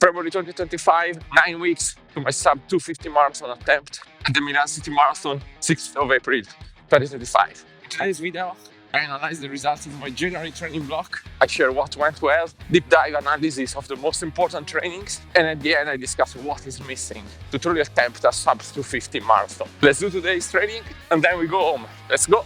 February 2025, 9 weeks to my sub 250 marathon attempt at the Milan City Marathon, 6th of April 2025. In today's video, I analyze the results of my January training block. I share what went well, deep dive analysis of the most important trainings, and at the end I discuss what is missing to truly attempt a sub 250 marathon. Let's do today's training and then we go home. Let's go!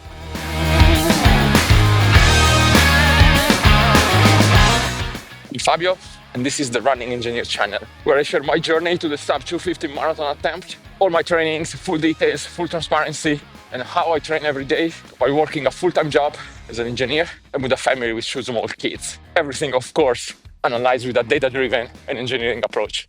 I'm Fabio, and this is the Running Engineer channel, where I share my journey to the sub 250 marathon attempt, all my trainings, full details, full transparency, and how I train every day while working a full-time job as an engineer and with a family with two small kids. Everything, of course, analyzed with a data-driven and engineering approach.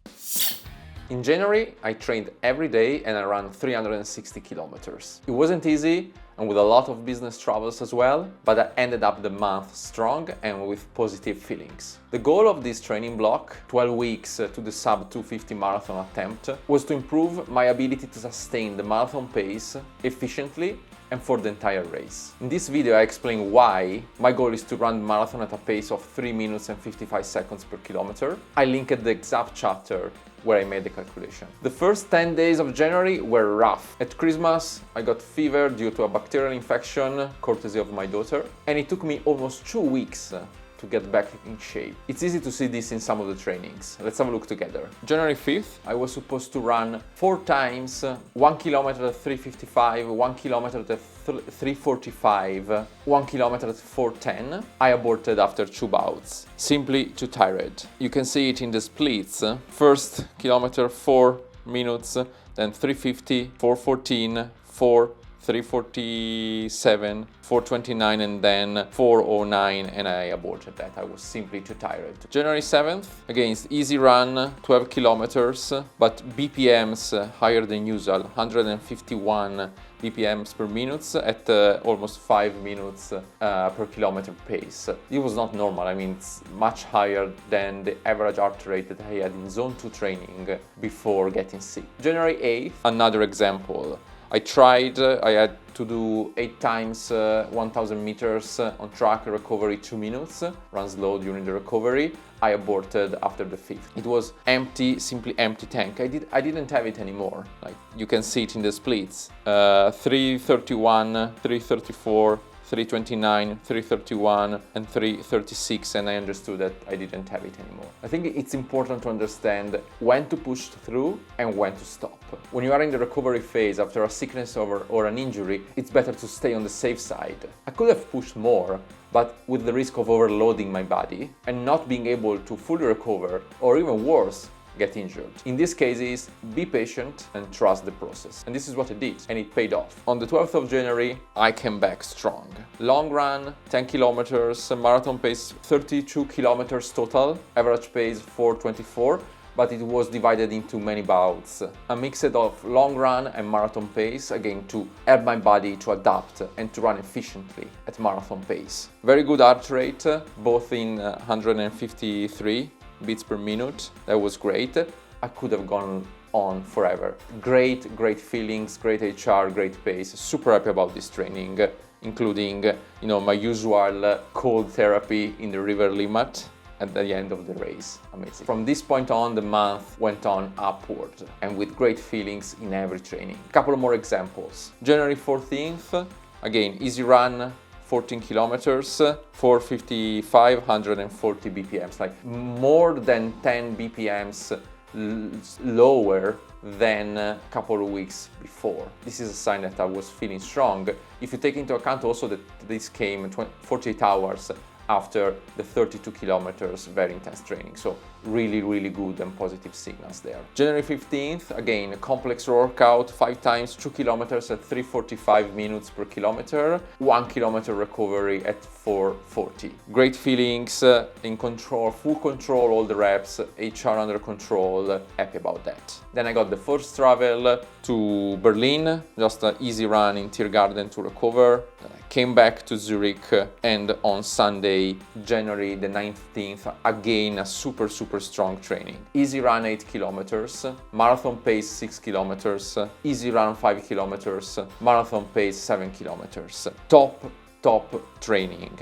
In January, I trained every day and I ran 360 kilometers. It wasn't easy and with a lot of business travels as well, but I ended up the month strong and with positive feelings. The goal of this training block, 12 weeks to the sub 250 marathon attempt, was to improve my ability to sustain the marathon pace efficiently and for the entire race. In this video I explain why my goal is to run the marathon at a pace of 3 minutes and 55 seconds per kilometer. I linked the exact chapter where I made the calculation. The first 10 days of January were rough. At Christmas, I got fever due to a bacterial infection, courtesy of my daughter, and it took me almost 2 weeks to get back in shape. It's easy to see this in some of the trainings. Let's have a look together. January 5th, I was supposed to run 4 times, 1 kilometer at 3:55, 1 kilometer at 3:45, 1 kilometer at 4:10. I aborted after 2 bouts, simply too tired. You can see it in the splits. First kilometer 4 minutes, then 3:50, 4:14, 4, 3:47, 4:29 and then 4:09, and I aborted that. I was simply too tired. January 7th, again, easy run, 12 kilometers, but BPMs higher than usual, 151 BPMs per minute at almost 5 minutes per kilometer pace. It was not normal. I mean, it's much higher than the average heart rate that I had in zone 2 training before getting sick. January 8th, another example. I had to do 8 times 1000 meters on track recovery 2 minutes, run slow during the recovery. I aborted after the 5th. It was empty, simply empty tank. I didn't have it anymore. Like you can see it in the splits. 3:31, 3:34, 3:29, 3:31 and 3:36, and I understood that I didn't have it anymore. I think it's important to understand when to push through and when to stop. When you are in the recovery phase after a sickness or an injury, it's better to stay on the safe side. I could have pushed more, but with the risk of overloading my body and not being able to fully recover, or even worse, get injured. In these cases, be patient and trust the process. And this is what I did, and it paid off. On the 12th of January, I came back strong. Long run, 10 kilometers, marathon pace 32 kilometers total, average pace 4:24, but it was divided into many bouts. A mix of long run and marathon pace, again to help my body to adapt and to run efficiently at marathon pace. Very good heart rate, both in 153 beats per minute. That was great. I could have gone on forever. Great feelings, great HR, great pace. Super happy about this training, including my usual cold therapy in the river Limmat at the end of the race. Amazing. From this point on, the month went on upward and with great feelings in every training. A couple more examples. January 14th, again, easy run, 14 kilometers, 4:55, 140 BPMs, like more than 10 BPMs lower than a couple of weeks before. This is a sign that I was feeling strong. If you take into account also that this came 48 hours after the 32 kilometers very intense training. So really good and positive signals there. January 15th, again, a complex workout, 5 times 2 kilometers at 3:45 minutes per kilometer, 1 kilometer recovery at 4:40. Great feelings, in control, full control, all the reps, HR under control, happy about that. Then I got the first travel to Berlin, just an easy run in Tiergarten to recover. Came back to Zurich, and on Sunday, January the 19th, again a super strong training. Easy run 8 kilometers, marathon pace 6 kilometers, easy run 5 kilometers, marathon pace 7 kilometers. Top training.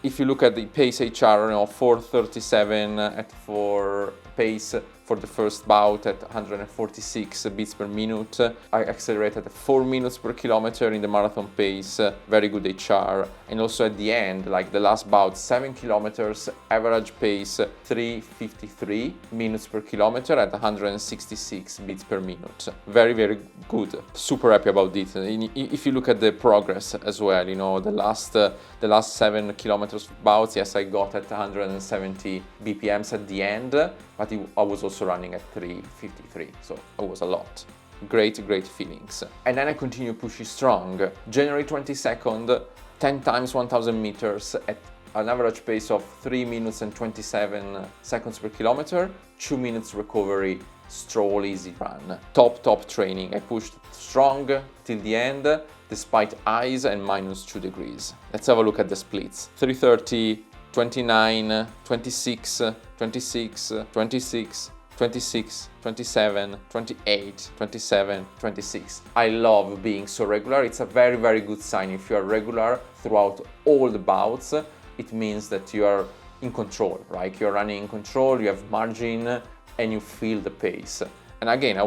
if you look at the pace HR, 4:37 at 4 pace for the first bout at 146 beats per minute. I accelerated at 4 minutes per kilometer in the marathon pace, very good HR. And also at the end, like the last bout, 7 kilometers, average pace 3:53 minutes per kilometer at 166 beats per minute. Very, very good. Super happy about it. If you look at the progress as well, the last 7 kilometers bouts, yes, I got at 170 BPMs at the end, but I was also running at 3:53, so it was a lot. Great feelings. And then I continue pushing strong. January 22nd, 10 times 1000 meters at an average pace of 3 minutes and 27 seconds per kilometer, 2 minutes recovery, stroll, easy run. Top training. I pushed strong till the end, despite ice and -2 degrees. Let's have a look at the splits. 3:30, 29, 26, 26, 26, 26, 27, 28, 27, 26. I love being so regular. It's a very, very good sign. If you are regular throughout all the bouts, it means that you are in control, right? You're running in control, you have margin, and you feel the pace. And again, I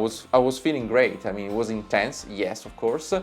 was feeling great. I mean, it was intense, yes, of course,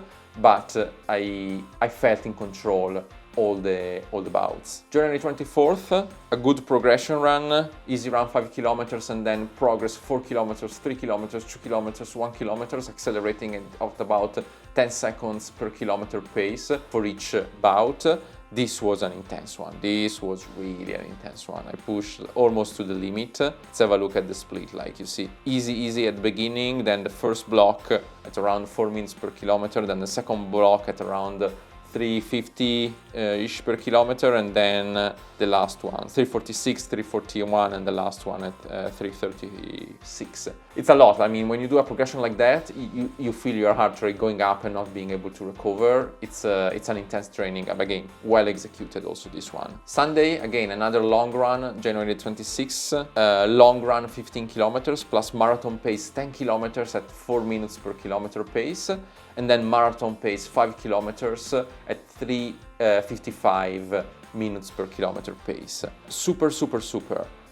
but I felt in control all the bouts. January 24th, a good progression run, easy run 5 kilometers and then progress 4 kilometers, 3 kilometers, 2 kilometers, 1 kilometers, accelerating at about 10 seconds per kilometer pace for each bout. This was an intense one. This was really an intense one. I pushed almost to the limit. Let's have a look at the split. Like you see, easy at the beginning, then the first block at around 4 minutes per kilometer, then the second block at around 350-ish per kilometer, and then the last one, 346, 341, and the last one at 336. It's a lot. I mean, when you do a progression like that, you feel your heart rate going up and not being able to recover. It's an intense training, but again, well executed also this one. Sunday, again, another long run, January 26th, long run 15 kilometers plus marathon pace 10 kilometers at 4 minutes per kilometer pace, and then marathon pace 5 kilometers at 3:55 minutes per kilometer pace. Super.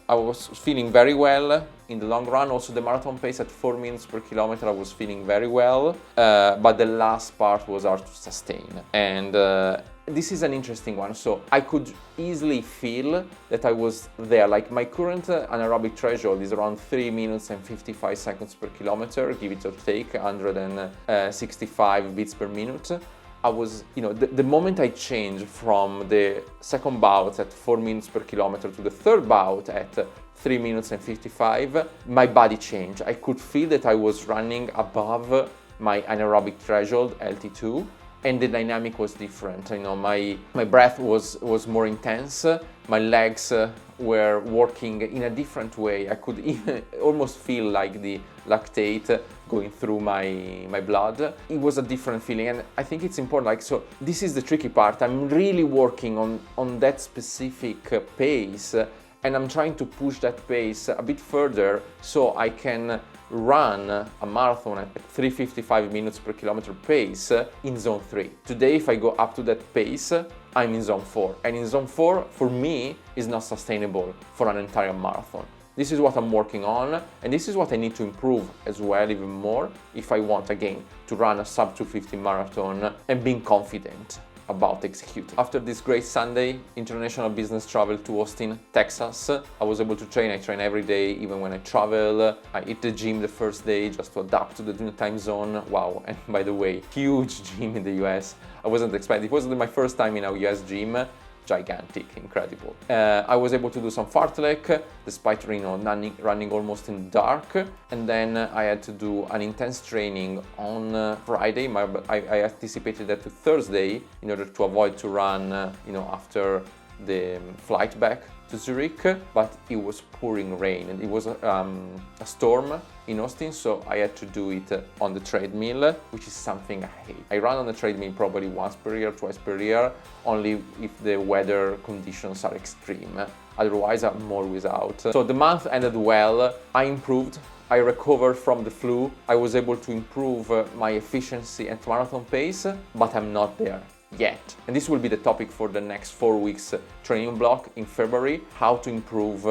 I was feeling very well in the long run. Also the marathon pace at 4 minutes per kilometer, I was feeling very well, but the last part was hard to sustain. And this is an interesting one. So I could easily feel that I was there. Like my current anaerobic threshold is around 3 minutes and 55 seconds per kilometer, give it or take, 165 beats per minute. I was, the moment I changed from the second bout at 4 minutes per kilometer to the third bout at 3 minutes and 55, my body changed. I could feel that I was running above my anaerobic threshold, LT2, and the dynamic was different. My breath was more intense, my legs were working in a different way. I could even almost feel like the lactate going through my blood. It was a different feeling, and I think it's important. So this is the tricky part. I'm really working on that specific pace, and I'm trying to push that pace a bit further so I can run a marathon at 3:55 minutes per kilometer pace in zone 3. Today, if I go up to that pace, I'm in zone 4. And in zone 4, for me, is not sustainable for an entire marathon. This is what I'm working on, and this is what I need to improve as well, even more, if I want, again, to run a sub 250 marathon and being confident about executing. After this great Sunday, international business travel to Austin, Texas, I was able to train. I train every day, even when I travel. I hit the gym the first day just to adapt to the new time zone. Wow, and by the way, huge gym in the US. I wasn't expecting, it was my first time in a US gym. Gigantic, incredible. I was able to do some fartlek despite running almost in the dark, and then I had to do an intense training on Friday. I anticipated that to Thursday in order to avoid to run after the flight back to Zurich, but it was pouring rain and it was a storm in Austin, so I had to do it on the treadmill, which is something I hate. I run on the treadmill probably once per year, twice per year, only if the weather conditions are extreme. Otherwise, I'm always out. So the month ended well. I improved. I recovered from the flu. I was able to improve my efficiency at marathon pace, but I'm not there yet. And this will be the topic for the next 4 weeks training block in February, how to improve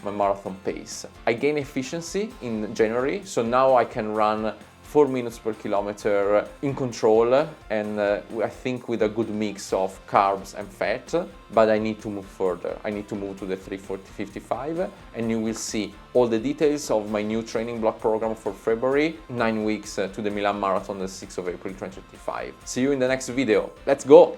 my marathon pace. I gain efficiency in January, so now I can run 4 minutes per kilometer in control, and I think with a good mix of carbs and fat, but I need to move further. I need to move to the 3:40:55, and you will see all the details of my new training block program for February, 9 weeks to the Milan Marathon, the 6th of April 2025. See you in the next video. Let's go!